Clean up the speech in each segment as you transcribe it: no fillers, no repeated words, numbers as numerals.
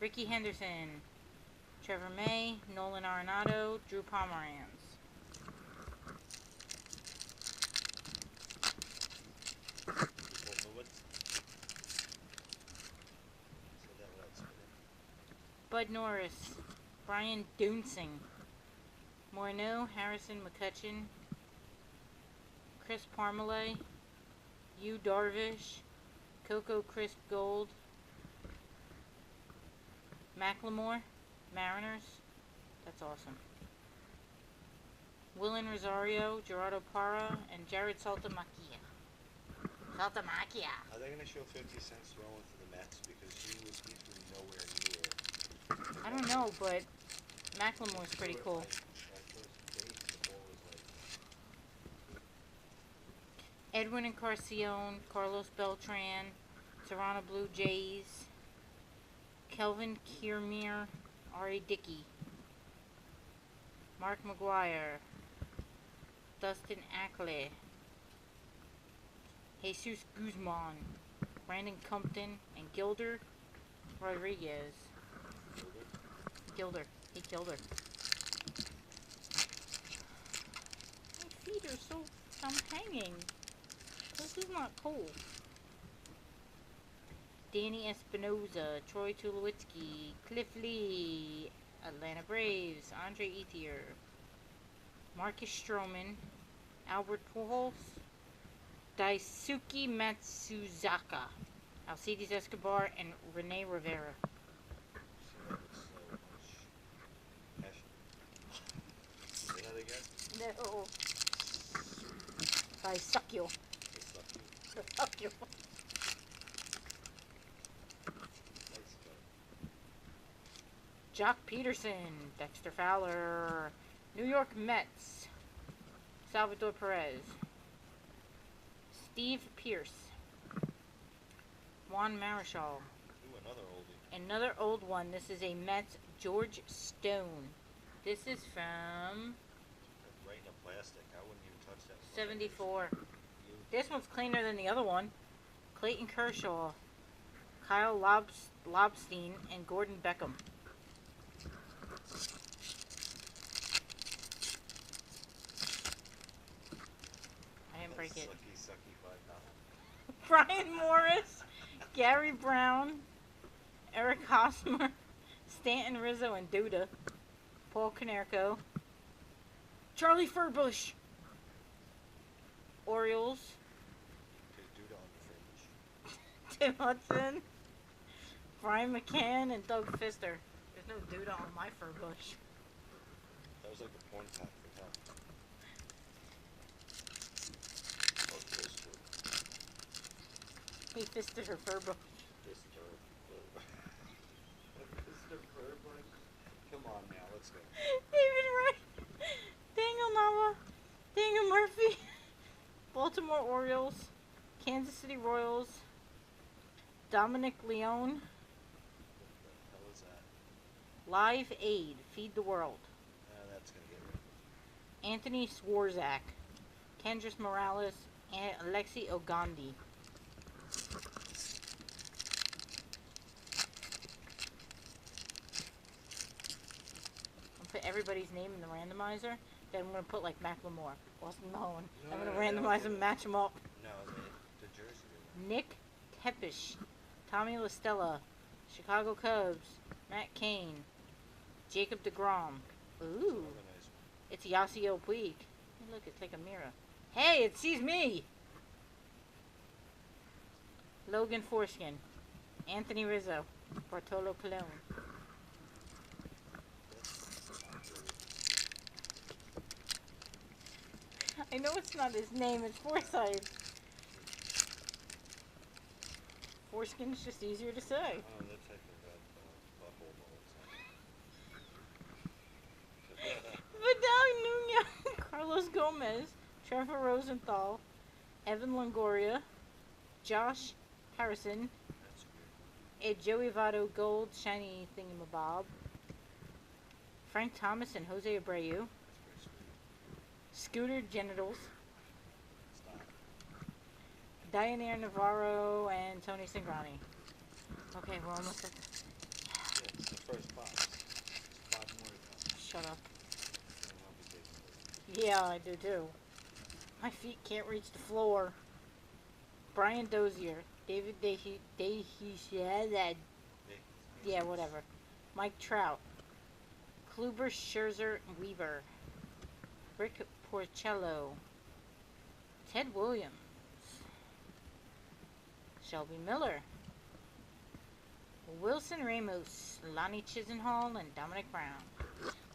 Ricky Henderson, Trevor May, Nolan Arenado, Drew Pomeranz. Bud Norris, Brian Duensing, Morneau, Harrison McCutcheon, Chris Parmalee, Yu Darvish, Coco Crisp Gold, Macklemore, Mariners. That's awesome. Willen Rosario, Gerardo Parra, and Jared Saltalamacchia. Saltalamacchia. Are they going to show 50 Cent throwing for the Mets? Because he's been nowhere near. I don't know, but Macklemore's pretty cool. Edwin Encarnacion, Carlos Beltran, Toronto Blue Jays, Kelvin Kiermaier, Ari Dickey, Mark McGuire, Dustin Ackley, Jesus Guzman, Brandon Compton, and Gilder Rodriguez. Gilder. He killed her. My feet are so... I'm hanging. This is not cool. Danny Espinoza, Troy Tulowitzki, Cliff Lee, Atlanta Braves, Andre Ethier, Marcus Stroman, Albert Pujols, Daisuke Matsuzaka, Alcides Escobar, and Rene Rivera. Say that again? No. I suck you. Suck you. Jock Peterson, Dexter Fowler, New York Mets, Salvador Perez, Steve Pearce, Juan Marichal. Ooh, another oldie. Another old one. This is a Mets, George Stone. This is from Right in a plastic. I wouldn't even touch that. 74. This one's cleaner than the other one. Clayton Kershaw, Kyle Lobstein, and Gordon Beckham. I didn't break it. Sucky $5. Brian Morris, Gary Brown, Eric Hosmer, Stanton Rizzo, and Duda. Paul Konerko, Charlie Furbush, Orioles, Tim Hudson, Brian McCann, and Doug Fister. There's no Duda on my Furbush. That was like a porn pack for him. He fisted her Furbush. Mr. Furbush. Come on now, let's go. David Wright, Daniel Nava, Daniel Murphy, Baltimore Orioles, Kansas City Royals, Dominic Leone. What the hell is that? Live Aid, Feed the World. That's gonna get rid of it. Anthony Swarzak, Kendrys Morales, and Alexi Ogandi. Put everybody's name in the randomizer, then I'm going to put like Macklemore, Austin Mahone. I'm going to randomize them and match them up. No, the jersey. Nick Tepish, Tommy La Stella, Chicago Cubs, Matt Cain, Jacob deGrom. Ooh, it's Yasiel Puig. Hey, look, it's like a mirror. Hey, it sees me! Logan Foreskin, Anthony Rizzo, Bartolo Colon. I know it's not his name, it's Forsyth. Foreskin's just easier to say. Oh, that's like Vidal Nunez, Carlos Gomez, Trevor Rosenthal, Evan Longoria, Josh Harrison, a Joey Votto Gold Shiny Thingamabob, Frank Thomas and Jose Abreu, Scooter Genitals, Dianair Navarro, and Tony Cingrani. Okay, we're almost at the first box. There's 5 more to come. Shut up. And I'll be taking it. Yeah, I do too. My feet can't reach the floor. Brian Dozier, David yeah, whatever. Mike Trout, Kluber, Scherzer, Weaver, Rick Porcello, Ted Williams, Shelby Miller, Wilson Ramos, Lonnie Chisenhall, and Dominic Brown.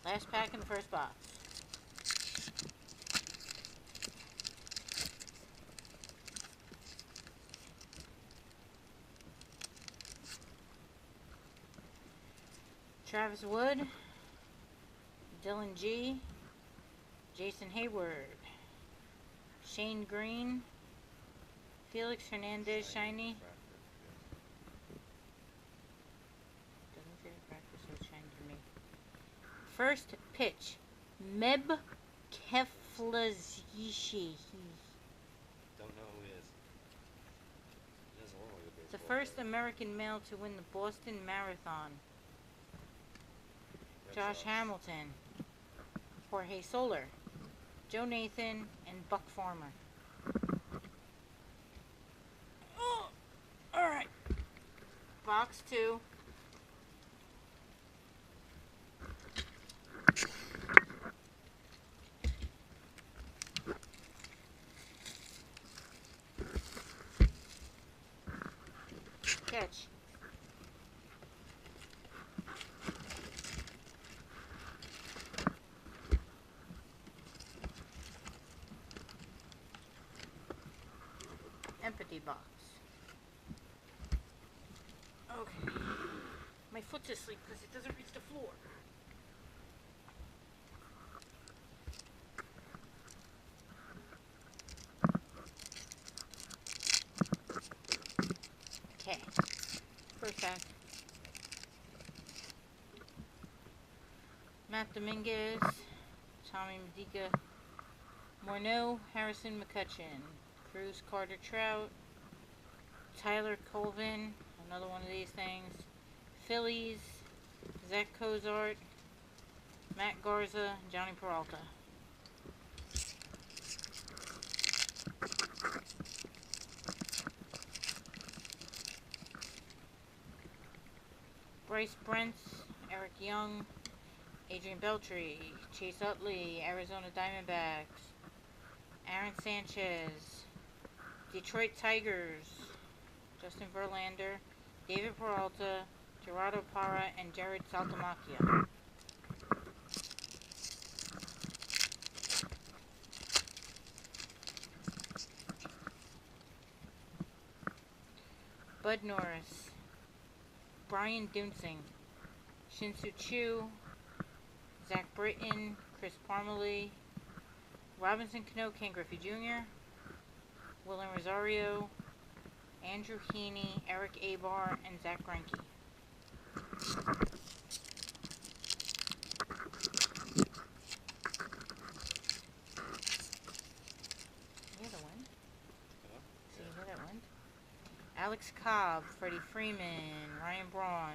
Last pack in the first box. Travis Wood, Dylan G, Jason Hayward, Shane Green, Felix Hernandez, shiny. Doesn't say the practice, so it's shiny to me. First pitch, Meb Keflazishi. Don't know who he is. He doesn't look like a baseball The first player. American male to win the Boston Marathon. Red Josh Sox. Hamilton, Jorge Soler, Joe Nathan, and Buck Farmer. Oh, all right. Box 2. Catch. Empty box. Okay. My foot's asleep because it doesn't reach the floor. Okay. First pack. Matt Dominguez, Tommy Medica, Morneau, Harrison McCutcheon, Cruz, Carter Trout, Tyler Colvin, another one of these things, Phillies, Zach Cozart, Matt Garza, Johnny Peralta. Bryce Brents, Eric Young, Adrian Beltre, Chase Utley, Arizona Diamondbacks, Aaron Sanchez, Detroit Tigers, Justin Verlander, David Peralta, Gerardo Parra, and Jared Saltamacchia. Bud Norris, Brian Dunsing, Shin-Soo Choo, Zach Britton, Chris Parmalee, Robinson Cano, Ken Griffey Jr., William Rosario, Andrew Heaney, Eric Abar, and Zach Greinke. You hear the wind? Huh? See, you hear that wind? Alex Cobb, Freddie Freeman, Ryan Braun,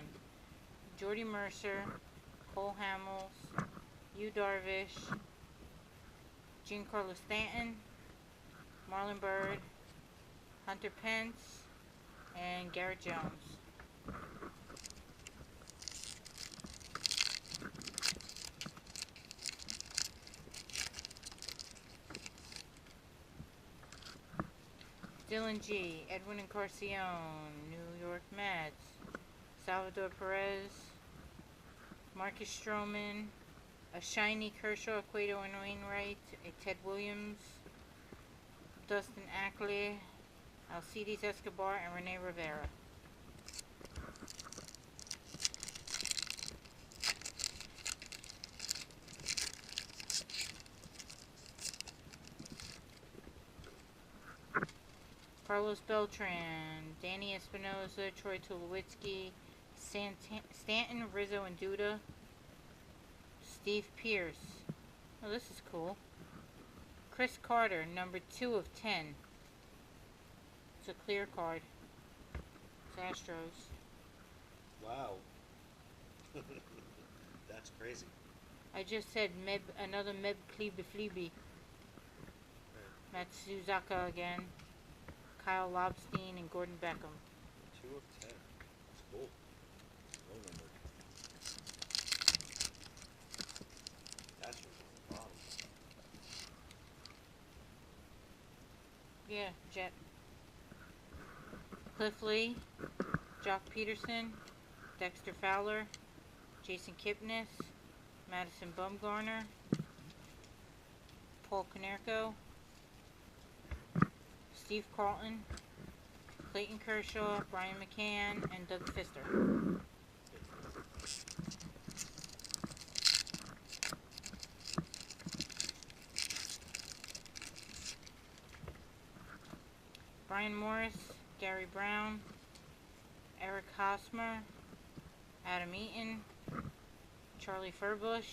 Jordy Mercer, Cole Hamels, Yu Darvish, Giancarlo Stanton, Marlon Byrd, Hunter Pence, and Garrett Jones. Dylan G, Edwin Encarnacion, New York Mets, Salvador Perez, Marcus Stroman, a shiny Kershaw, Cueto, and Wainwright, a Ted Williams, Dustin Ackley, Alcides Escobar, and Rene Rivera. Carlos Beltran, Danny Espinosa, Troy Tulowitzki, Stanton, Rizzo, and Duda, Steve Pierce. Oh, this is cool. Chris Carter, number 2 of 10. It's a clear card. It's Astros. Wow. crazy. I just said Meb, another Meb Klebe Flebe. Matsuzaka again. Kyle Lobstein and Gordon Beckham. 2 of 10. It's cool. Low number. Astros on the bottom. Yeah, Jet. Cliff Lee, Jock Peterson, Dexter Fowler, Jason Kipnis, Madison Bumgarner, Paul Konerko, Steve Carlton, Clayton Kershaw, Brian McCann, and Doug Fister. Brian Morris, Gary Brown, Eric Hosmer, Adam Eaton, Charlie Furbush,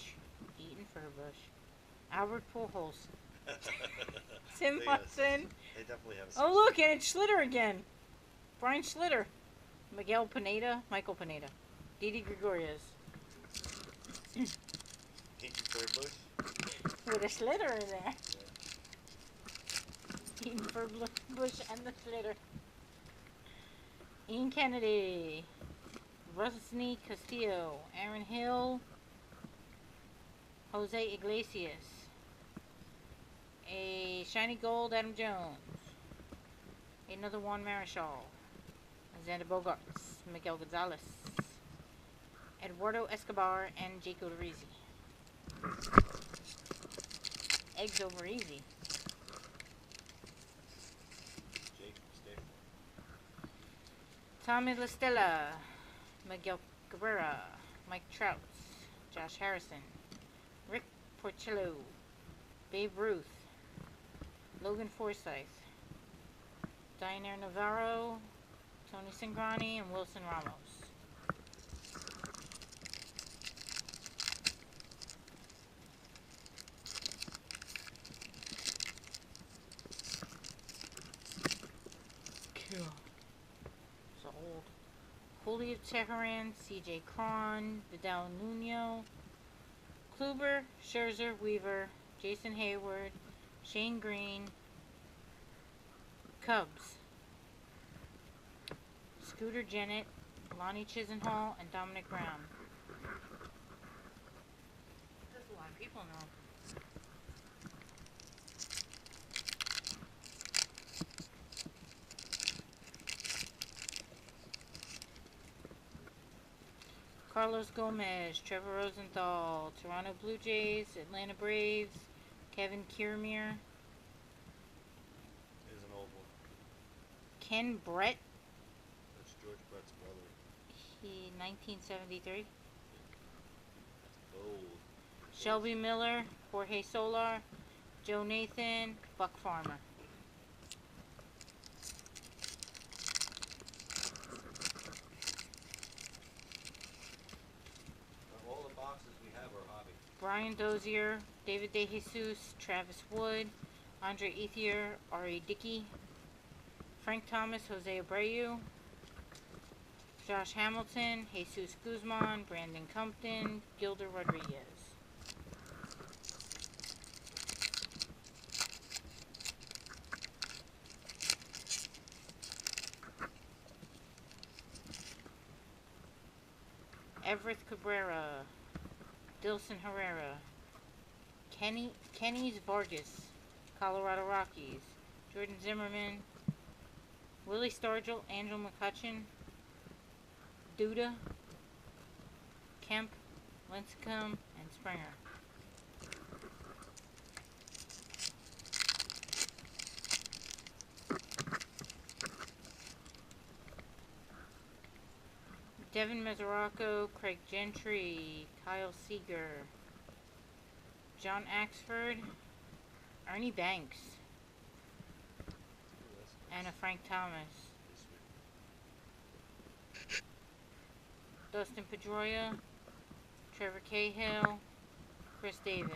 Albert Pujols, Tim They Hudson. They definitely have a Oh look, and it's Schlitter again. Brian Schlitter, Miguel Pineda, Michael Pineda, Didi Gregorius. Pinky Furbush. With a Schlitter in there. Yeah. Eaton Furbush and the Schlitter. Ian Kennedy, Rusney Castillo, Aaron Hill, Jose Iglesias, a shiny gold Adam Jones, another Juan Marichal, Xander Bogaerts, Miguel Gonzalez, Eduardo Escobar, and Jake Odorizzi. Eggs over easy. Jake, stay Tommy La Stella, Miguel Cabrera, Mike Trout, Josh Harrison, Rick Porcello, Babe Ruth, Logan Forsythe, Diana Navarro, Tony Cingrani, and Wilson Ramos. Cool. So old. Julio Teheran, CJ Cron, Vidal Nuno, Kluber, Scherzer, Weaver, Jason Hayward, Shane Green, Cubs, Scooter Jennett, Lonnie Chisenhall, and Dominic Brown. That's a lot of people now. Carlos Gomez, Trevor Rosenthal, Toronto Blue Jays, Atlanta Braves, Kevin Kiermaier, Here's an old one. Ken Brett, That's George Brett's brother. he 1973, That's old. Shelby Miller, Jorge Solar, Joe Nathan, Buck Farmer. All the boxes we have are hobby. Brian Dozier, David DeJesus, Travis Wood, Andre Ethier, R.A. Dickey, Frank Thomas, Jose Abreu, Josh Hamilton, Jesus Guzman, Brandon Compton, Gilder Rodriguez. Everett Cabrera, Dilson Herrera, Kenny's Vargas, Colorado Rockies, Jordan Zimmerman, Willie Stargell, Angel McCutcheon, Duda, Kemp, Lincecum, and Springer. Devin Mesoraco, Craig Gentry, Kyle Seager, John Axford, Ernie Banks, and a Frank Thomas. Dustin Pedroia, Trevor Cahill, Chris Davis.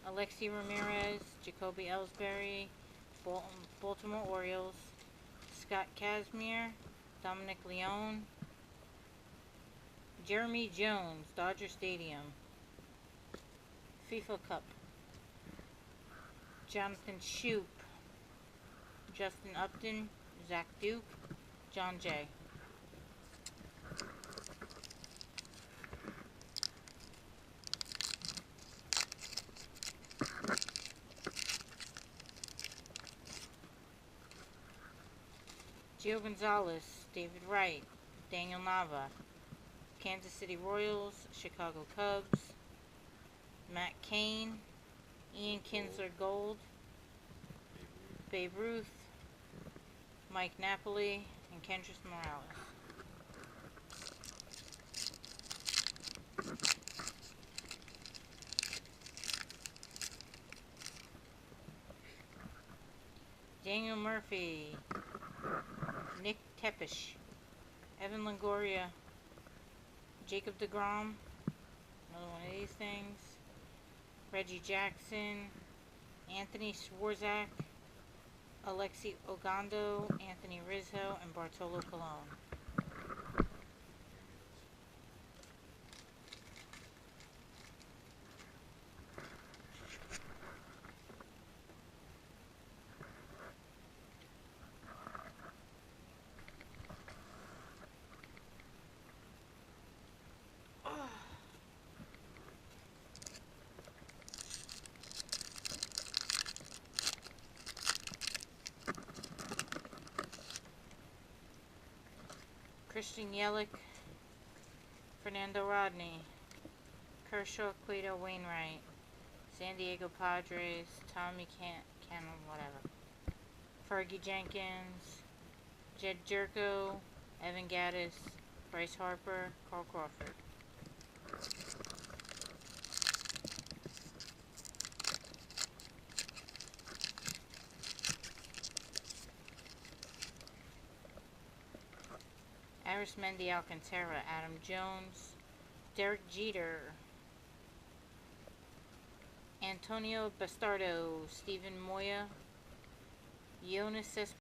Alexi Ramirez, Jacoby Ellsbury, Baltimore Orioles, Scott Kazmir, Dominic Leone, Jeremy Jones, Dodger Stadium, FIFA Cup, Jonathan Shoup, Justin Upton, Zach Duke, John Jay. Gio Gonzalez, David Wright, Daniel Nava, Kansas City Royals, Chicago Cubs, Matt Cain, Ian Kinsler Gold, Babe Ruth, Mike Napoli, and Kendrys Morales. Daniel Murphy, Nick Tepish, Evan Longoria, Jacob deGrom, another one of these things, Reggie Jackson, Anthony Swarzak, Alexi Ogando, Anthony Rizzo, and Bartolo Colon. Christian Yelich, Fernando Rodney, Kershaw, Cueto, Wainwright, San Diego Padres, Tommy Cannon, whatever, Fergie Jenkins, Jed Jerko, Evan Gattis, Bryce Harper, Carl Crawford. Arismendi Alcantara, Adam Jones, Derek Jeter, Antonio Bastardo, Stephen Moya, Yoenis